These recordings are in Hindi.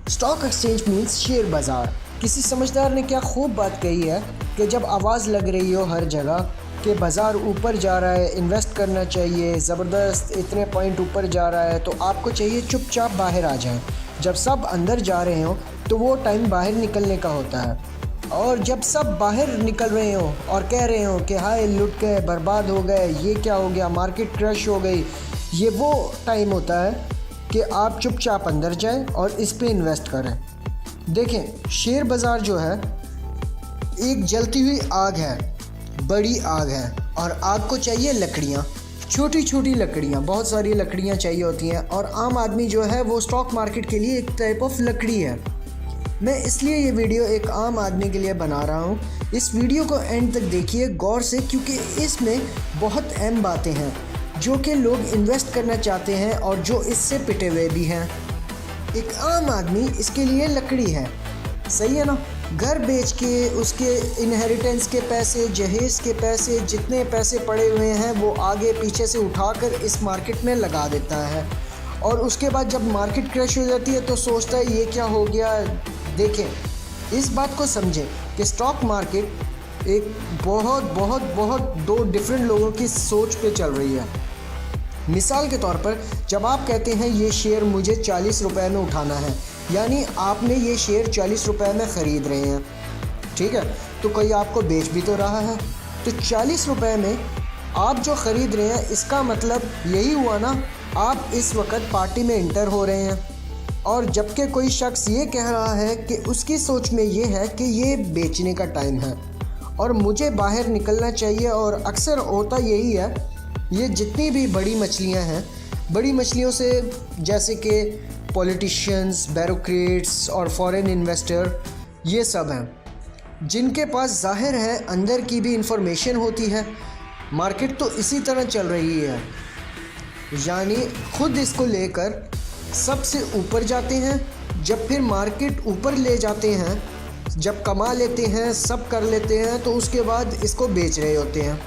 स्टॉक एक्सचेंज मीन्स शेयर बाज़ार। किसी समझदार ने क्या खूब बात कही है कि जब आवाज़ लग रही हो हर जगह कि बाज़ार ऊपर जा रहा है, इन्वेस्ट करना चाहिए, ज़बरदस्त इतने पॉइंट ऊपर जा रहा है, तो आपको चाहिए चुपचाप बाहर आ जाएं। जब सब अंदर जा रहे हो तो वो टाइम बाहर निकलने का होता है, और जब सब बाहर निकल रहे हो और कह रहे हो कि हाय लुट गए, बर्बाद हो गए, ये क्या हो गया, मार्केट क्रश हो गई, ये वो टाइम होता है कि आप चुपचाप अंदर जाएं और इस पे इन्वेस्ट करें। देखें, शेयर बाज़ार जो है एक जलती हुई आग है, बड़ी आग है, और आग को चाहिए लकड़ियाँ, छोटी छोटी लकड़ियाँ, बहुत सारी लकड़ियाँ चाहिए होती हैं, और आम आदमी जो है वो स्टॉक मार्केट के लिए एक टाइप ऑफ लकड़ी है। मैं इसलिए ये वीडियो एक आम आदमी के लिए बना रहा हूँ। इस वीडियो को एंड तक देखिए गौर से, क्योंकि इसमें बहुत अहम बातें हैं जो कि लोग इन्वेस्ट करना चाहते हैं और जो इससे पिटे हुए भी हैं। एक आम आदमी इसके लिए लकड़ी है, सही है ना। घर बेच के उसके इनहेरिटेंस के पैसे, जहेज़ के पैसे, जितने पैसे पड़े हुए हैं वो आगे पीछे से उठाकर इस मार्केट में लगा देता है, और उसके बाद जब मार्केट क्रैश हो जाती है तो सोचता है ये क्या हो गया। देखें, इस बात को समझें कि स्टॉक मार्केट एक बहुत बहुत बहुत दो डिफरेंट लोगों की सोच पे चल रही है। मिसाल के तौर पर जब आप कहते हैं ये शेयर मुझे 40 रुपए में उठाना है, यानी आपने ये शेयर 40 रुपए में ख़रीद रहे हैं, ठीक है, तो कोई आपको बेच भी तो रहा है। तो 40 रुपए में आप जो ख़रीद रहे हैं, इसका मतलब यही हुआ ना, आप इस वक्त पार्टी में इंटर हो रहे हैं। और जबकि कोई शख्स ये कह रहा है कि उसकी सोच में ये है कि ये बेचने का टाइम है और मुझे बाहर निकलना चाहिए। और अक्सर होता यही है, ये जितनी भी बड़ी मछलियां हैं, बड़ी मछलियों से जैसे कि पॉलिटिशियंस, ब्यूरोक्रेट्स और फॉरेन इन्वेस्टर, ये सब हैं जिनके पास ज़ाहिर है अंदर की भी इंफॉर्मेशन होती है। मार्केट तो इसी तरह चल रही है, यानी खुद इसको लेकर सबसे ऊपर जाते हैं, जब फिर मार्केट ऊपर ले जाते हैं, जब कमा लेते हैं, सब कर लेते हैं, तो उसके बाद इसको बेच रहे होते हैं,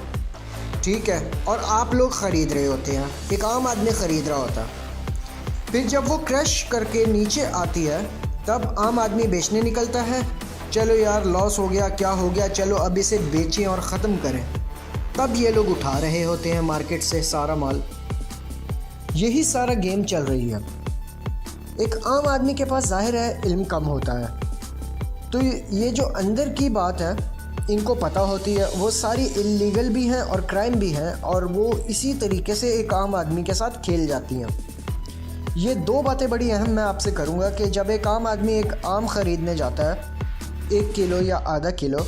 ठीक है, और आप लोग ख़रीद रहे होते हैं, एक आम आदमी ख़रीद रहा होता है। फिर जब वो क्रश करके नीचे आती है तब आम आदमी बेचने निकलता है। चलो यार लॉस हो गया, क्या हो गया, चलो अब इसे बेचें और ख़त्म करें। तब ये लोग उठा रहे होते हैं मार्केट से सारा माल। यही सारा गेम चल रही है। एक आम आदमी के पास ज़ाहिर है इल्म कम होता है, तो ये जो अंदर की बात है इनको पता होती है, वो सारी इल्लीगल भी हैं और क्राइम भी हैं, और वो इसी तरीके से एक आम आदमी के साथ खेल जाती हैं। ये दो बातें बड़ी अहम मैं आपसे करूँगा कि जब एक आम आदमी एक आम ख़रीदने जाता है 1 किलो या आधा किलो,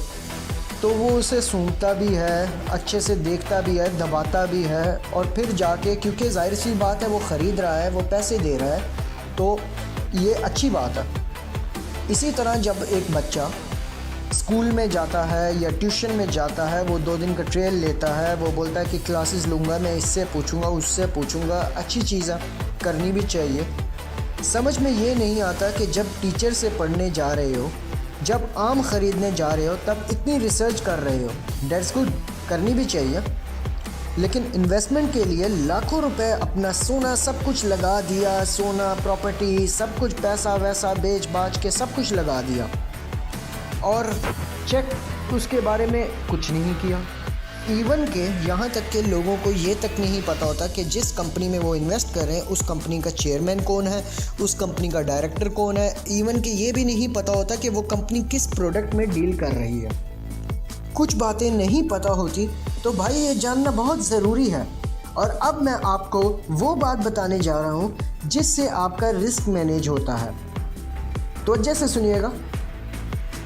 तो वो उसे सूंघता भी है, अच्छे से देखता भी है, दबाता भी है, और फिर जाके, क्योंकि जाहिर सी बात है वो ख़रीद रहा है, वो पैसे दे रहा है, तो ये अच्छी बात है। इसी तरह जब एक बच्चा स्कूल में जाता है या ट्यूशन में जाता है, वो 2 दिन का ट्रेल लेता है, वो बोलता है कि क्लासेस लूँगा, मैं इससे पूछूंगा, उससे पूछूंगा, अच्छी चीज़ है, करनी भी चाहिए। समझ में ये नहीं आता कि जब टीचर से पढ़ने जा रहे हो, जब आम ख़रीदने जा रहे हो, तब इतनी रिसर्च कर रहे हो, दैट्स गुड, करनी भी चाहिए। लेकिन इन्वेस्टमेंट के लिए लाखों रुपए अपना सोना सब कुछ लगा दिया, सोना, प्रॉपर्टी, सब कुछ, पैसा वैसा बेच बाच के सब कुछ लगा दिया, और चेक उसके बारे में कुछ नहीं किया। इवन के यहाँ तक के लोगों को ये तक नहीं पता होता कि जिस कंपनी में वो इन्वेस्ट कर रहे हैं उस कंपनी का चेयरमैन कौन है, उस कंपनी का डायरेक्टर कौन है। इवन कि ये भी नहीं पता होता कि वो कंपनी किस प्रोडक्ट में डील कर रही है। कुछ बातें नहीं पता होती, तो भाई ये जानना बहुत ज़रूरी है। और अब मैं आपको वो बात बताने जा रहा हूँ जिससे आपका रिस्क मैनेज होता है, तो जैसे सुनिएगा।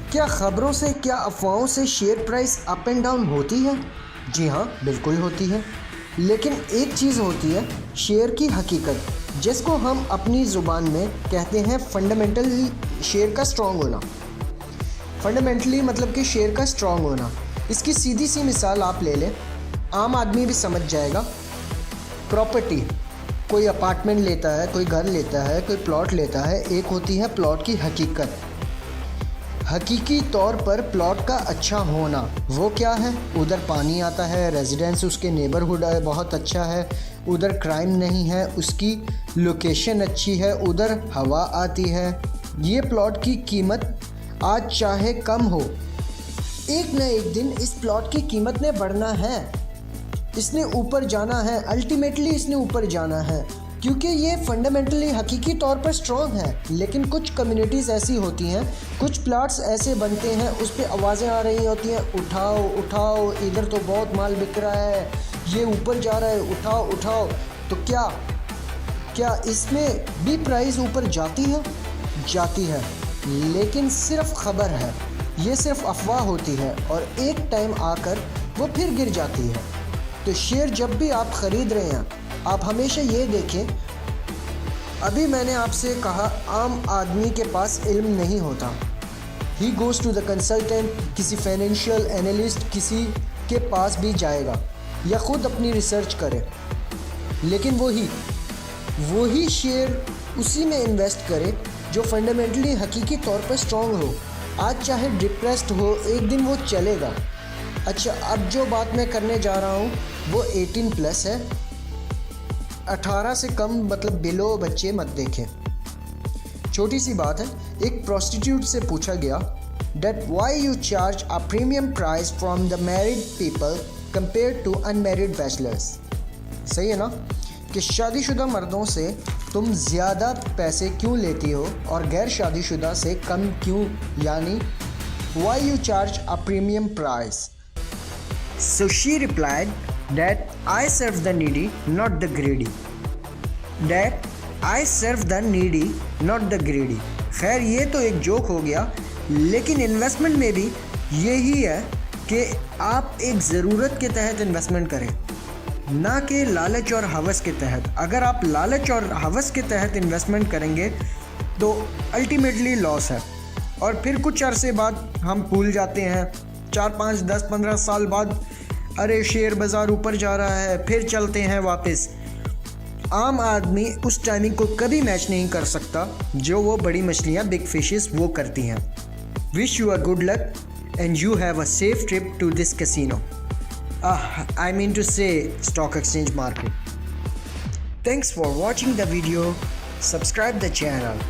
क्या ख़बरों से, क्या अफवाहों से share price up and down होती है? जी हाँ, बिल्कुल होती है। लेकिन एक चीज़ होती है शेयर की हकीकत, जिसको हम अपनी ज़ुबान में कहते हैं फंडामेंटली शेयर का स्ट्रॉन्ग होना। फंडामेंटली मतलब कि शेयर का स्ट्रॉन्ग होना। इसकी सीधी सी मिसाल आप ले लें, आम आदमी भी समझ जाएगा। प्रॉपर्टी, कोई अपार्टमेंट लेता है, कोई घर लेता है, कोई प्लॉट लेता है, एक होती है प्लॉट की हकीकत, हकीकी तौर पर प्लॉट का अच्छा होना। वो क्या है? उधर पानी आता है, रेजिडेंस उसके नेबरहुड बहुत अच्छा है, उधर क्राइम नहीं है, उसकी लोकेशन अच्छी है, उधर हवा आती है, ये प्लॉट की कीमत आज चाहे कम हो, एक न एक दिन इस प्लॉट की कीमत ने बढ़ना है, इसने ऊपर जाना है, अल्टीमेटली इसने ऊपर जाना है, क्योंकि ये फंडामेंटली हकीकी तौर पर स्ट्रॉन्ग है। लेकिन कुछ कम्युनिटीज़ ऐसी होती हैं, कुछ प्लाट्स ऐसे बनते हैं, उस पर आवाज़ें आ रही होती हैं, उठाओ उठाओ, इधर तो बहुत माल बिक रहा है, ये ऊपर जा रहा है, उठाओ उठाओ। तो क्या इसमें भी प्राइस ऊपर जाती है? जाती है, लेकिन सिर्फ खबर है, ये सिर्फ अफवाह होती है और एक टाइम आकर वो फिर गिर जाती है। तो शेयर जब भी आप ख़रीद रहे हैं, आप हमेशा ये देखें, अभी मैंने आपसे कहा आम आदमी के पास इल्म नहीं होता, he goes to the consultant, किसी फाइनेंशियल एनालिस्ट किसी के पास भी जाएगा या ख़ुद अपनी रिसर्च करे, लेकिन वही शेयर उसी में इन्वेस्ट करे जो फंडामेंटली हकीकी तौर पर स्ट्रॉन्ग हो। आज चाहे डिप्रेस्ड हो, एक दिन वो चलेगा। अच्छा, अब जो बात मैं करने जा रहा हूँ वो 18+ है, 18 से कम मतलब बिलो बच्चे मत देखें। छोटी सी बात है, एक प्रोस्टिट्यूट से पूछा गया that why you charge a premium price from the married people compared to unmarried bachelors। सही है ना, कि शादीशुदा मर्दों से तुम ज़्यादा पैसे क्यों लेती हो और गैर शादीशुदा से कम क्यों, यानी why you charge a premium price। So she replied that I serve the needy, not the greedy। That I serve the needy, not the greedy। खैर ये तो एक जोक हो गया, लेकिन इन्वेस्टमेंट में भी यही है कि आप एक ज़रूरत के तहत इन्वेस्टमेंट करें, ना कि लालच और हवस के तहत। अगर आप लालच और हवस के तहत इन्वेस्टमेंट करेंगे तो अल्टीमेटली लॉस है, और फिर कुछ अरसे बाद हम भूल जाते हैं, 4, 5, 10, 15 साल बाद, अरे शेयर बाज़ार ऊपर जा रहा है, फिर चलते हैं वापस। आम आदमी उस टाइमिंग को कभी मैच नहीं कर सकता जो वो बड़ी मछलियाँ, बिग फिशेस वो करती हैं। Wish you a good luck and you have a safe trip to this casino, I mean to say stock exchange market। Thanks for watching the video, subscribe the channel।